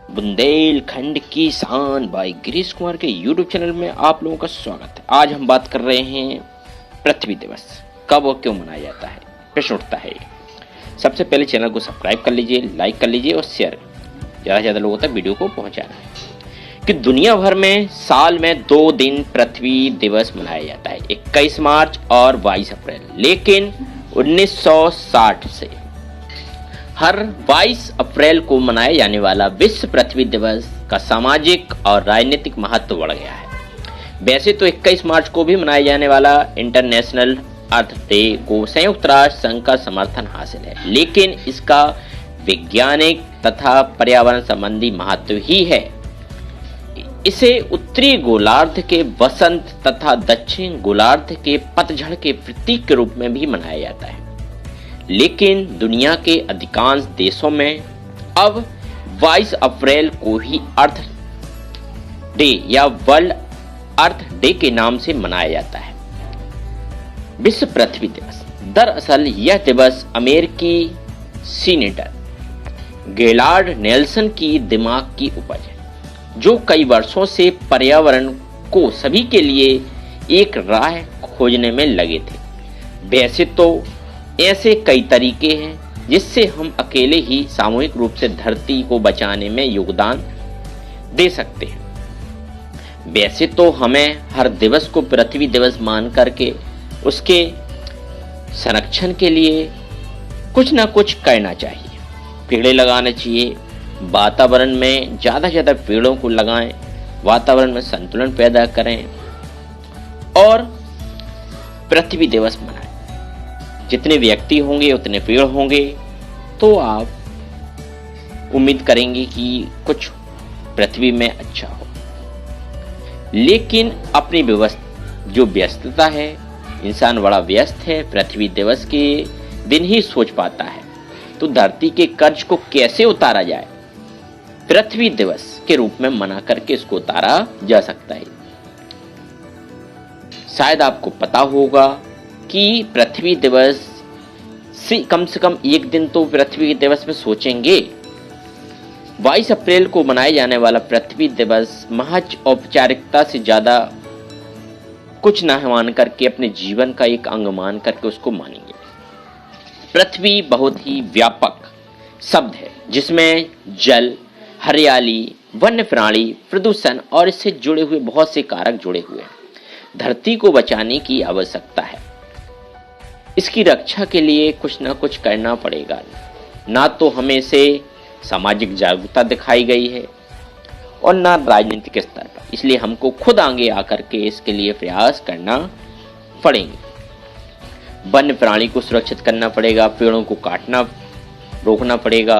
बुंदेलखंड की शान बाई गिरीश कुमार के YouTube चैनल में आप लोगों का स्वागत है। आज हम बात कर रहे हैं पृथ्वी दिवस कब और क्यों मनाया जाता है। प्रश्न उठता है, सबसे पहले चैनल को सब्सक्राइब कर लीजिए, लाइक कर लीजिए और शेयर ज़्यादा से ज़्यादा लोगों तक वीडियो को पहुंचाना है कि दुनिया भर में साल में 2 दिन पृथ्वी दिवस मनाया जाता है, 21 मार्च और 22 अप्रैल। लेकिन 1960 से हर 22 अप्रैल को मनाया जाने वाला विश्व पृथ्वी दिवस का सामाजिक और राजनीतिक महत्व बढ़ गया है। वैसे तो 21 मार्च को भी मनाया जाने वाला इंटरनेशनल अर्थ डे को संयुक्त राष्ट्र संघ का समर्थन हासिल है, लेकिन इसका वैज्ञानिक तथा पर्यावरण संबंधी महत्व ही है। इसे उत्तरी गोलार्ध के वसंत तथा दक्षिण गोलार्ध के पतझड़ के प्रतीक के रूप में भी मनाया जाता है। लेकिन दुनिया के अधिकांश देशों में अब 22 अप्रैल को ही अर्थ डे या वर्ल्ड अर्थ डे के नाम से मनाया जाता है। विश्व पृथ्वी दिवस, दरअसल यह दिवस अमेरिकी सीनेटर गेलार्ड नेल्सन की दिमाग की उपज है, जो कई वर्षों से पर्यावरण को सभी के लिए एक राह खोजने में लगे थे। वैसे तो ऐसे कई तरीके हैं जिससे हम अकेले ही सामूहिक रूप से धरती को बचाने में योगदान दे सकते हैं। वैसे तो हमें हर दिवस को पृथ्वी दिवस मान करके उसके संरक्षण के लिए कुछ ना कुछ करना चाहिए। पेड़ लगाना चाहिए, वातावरण में ज़्यादा से ज़्यादा पेड़ों को लगाएं, वातावरण में संतुलन पैदा करें और पृथ्वी दिवस मनाएं। जितने व्यक्ति होंगे उतने पेड़ होंगे तो आप उम्मीद करेंगे कि कुछ पृथ्वी में अच्छा हो। लेकिन अपनी व्यस्तता है, इंसान बड़ा व्यस्त है, पृथ्वी दिवस के दिन ही सोच पाता है, तो धरती के कर्ज को कैसे उतारा जाए, पृथ्वी दिवस के रूप में मना करके इसको उतारा जा सकता है। शायद आपको पता होगा कि पृथ्वी दिवस से कम एक दिन तो पृथ्वी दिवस में सोचेंगे। 22 अप्रैल को मनाए जाने वाला पृथ्वी दिवस महज औपचारिकता से ज्यादा कुछ न मान करके अपने जीवन का एक अंग मान करके उसको मानेंगे। पृथ्वी बहुत ही व्यापक शब्द है जिसमें जल, हरियाली, वन्य प्राणी, प्रदूषण और इससे जुड़े हुए बहुत से कारक जुड़े हुए हैं। धरती को बचाने की आवश्यकता है। इसकी रक्षा के लिए कुछ ना कुछ करना पड़ेगा। ना तो हमें से सामाजिक जागरूकता दिखाई गई है और ना राजनीतिक स्तर पर, इसलिए हमको खुद आगे आकर के इसके लिए प्रयास करना पड़ेंगे। वन्य प्राणी को सुरक्षित करना पड़ेगा, पेड़ों को काटना रोकना पड़ेगा,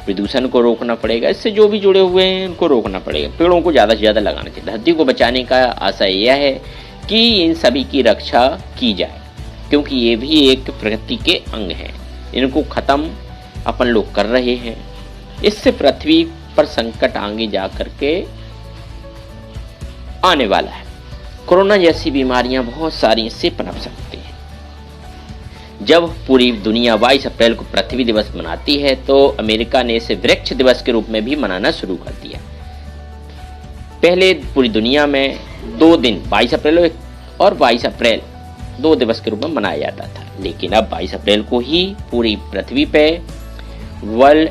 प्रदूषण को रोकना पड़ेगा, इससे जो भी जुड़े हुए हैं उनको रोकना पड़ेगा। पेड़ों को ज़्यादा से ज़्यादा लगाना चाहिए। धरती को बचाने का आशय यह है कि इन सभी की रक्षा की जाए, क्योंकि ये भी एक प्रकृति के अंग हैं। इनको खत्म अपन लोग कर रहे हैं। इससे पृथ्वी पर संकट आगे जा करके आने वाला है। कोरोना जैसी बीमारियां बहुत सारी इससे पनप सकती हैं। जब पूरी दुनिया 22 अप्रैल को पृथ्वी दिवस मनाती है तो अमेरिका ने इसे वृक्ष दिवस के रूप में भी मनाना शुरू कर दिया। पहले पूरी दुनिया में 2 दिन 22 अप्रैल और 22 अप्रैल 2 दिवस के रूप में मनाया जाता था, लेकिन अब 22 अप्रैल को ही पूरी पृथ्वी पे वर्ल्ड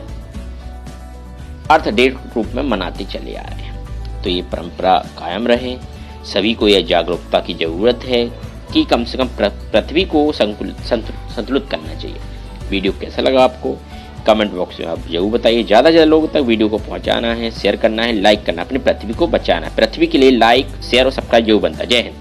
अर्थ डे रूप में मनाते चले आ रहे हैं। तो ये परंपरा कायम रहे। सभी को यह जागरूकता की जरूरत है कि कम से कम पृथ्वी को संतुलित करना चाहिए। वीडियो कैसा लगा आपको कमेंट बॉक्स में आप जरूर बताइए। ज़्यादा से ज़्यादा लोगों तक वीडियो को पहुंचाना है, शेयर करना है, लाइक करना, अपनी पृथ्वी को बचाना है। पृथ्वी के लिए लाइक, शेयर और सब्सक्राइब जरूर बनता है। जय हिंद।